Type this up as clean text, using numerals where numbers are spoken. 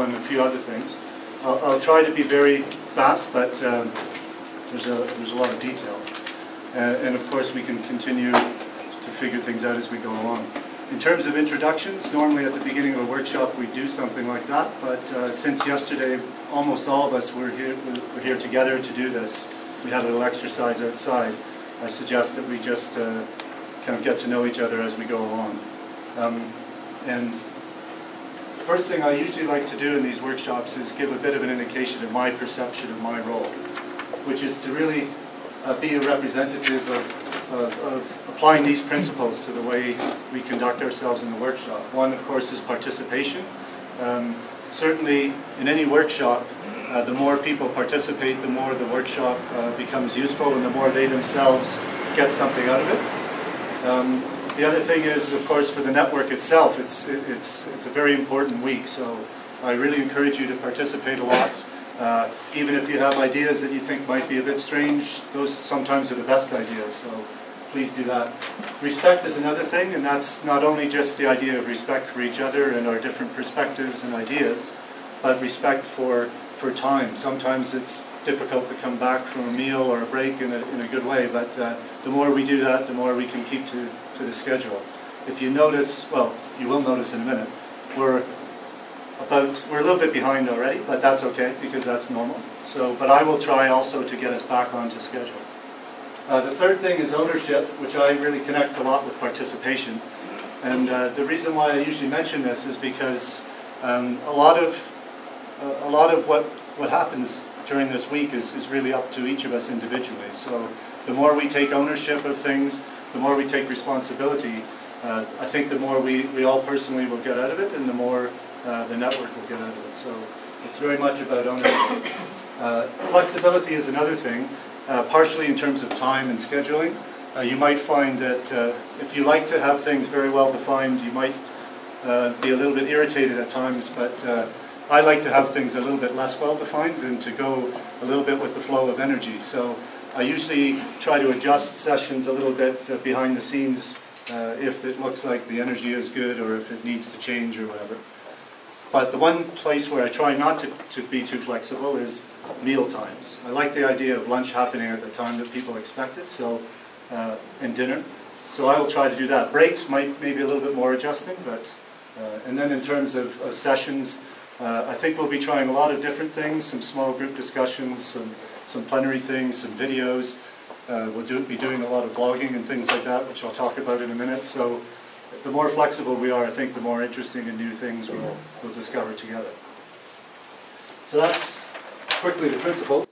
on a few other things. I'll try to be very fast, but there's a lot of detail. And of course we can continue to figure things out as we go along. In terms of introductions, normally at the beginning of a workshop we do something like that, but since yesterday almost all of us were here together to do this. We had a little exercise outside. I suggest that we just kind of get to know each other as we go along. And the first thing I usually like to do in these workshops is give a bit of an indication of my perception of my role, which is to really be a representative of applying these principles to the way we conduct ourselves in the workshop. One, of course, is participation. Certainly, in any workshop, the more people participate, the more the workshop becomes useful and the more they themselves get something out of it. The other thing is, of course, for the network itself, it's a very important week, so I really encourage you to participate a lot. Even if you have ideas that you think might be a bit strange, those sometimes are the best ideas, so please do that. Respect is another thing, and that's not only just the idea of respect for each other and our different perspectives and ideas, but respect for time. Sometimes it's difficult to come back from a meal or a break in a good way, but the more we do that, the more we can keep to the schedule. If you notice, well, you will notice in a minute, we're a little bit behind already, but that's okay because that's normal. But I will try also to get us back onto schedule. The third thing is ownership, which I really connect a lot with participation. And the reason why I usually mention this is because a lot of what happens during this week is really up to each of us individually. So the more we take ownership of things, the more we take responsibility, I think the more we all personally will get out of it, and the more the network will get out of it. So it's very much about ownership. Flexibility is another thing, partially in terms of time and scheduling. You might find that if you like to have things very well defined, you might be a little bit irritated at times, but I like to have things a little bit less well defined and to go a little bit with the flow of energy. So I usually try to adjust sessions a little bit behind the scenes if it looks like the energy is good or if it needs to change or whatever. But the one place where I try not to be too flexible is meal times. I like the idea of lunch happening at the time that people expect it, so, and dinner. So I will try to do that. Breaks might maybe a little bit more adjusting, but, and then in terms of sessions, I think we'll be trying a lot of different things, some small group discussions, some plenary things, some videos. We'll be doing a lot of blogging and things like that, which I'll talk about in a minute. So the more flexible we are, I think the more interesting and new things we'll discover together. So that's quickly the principle.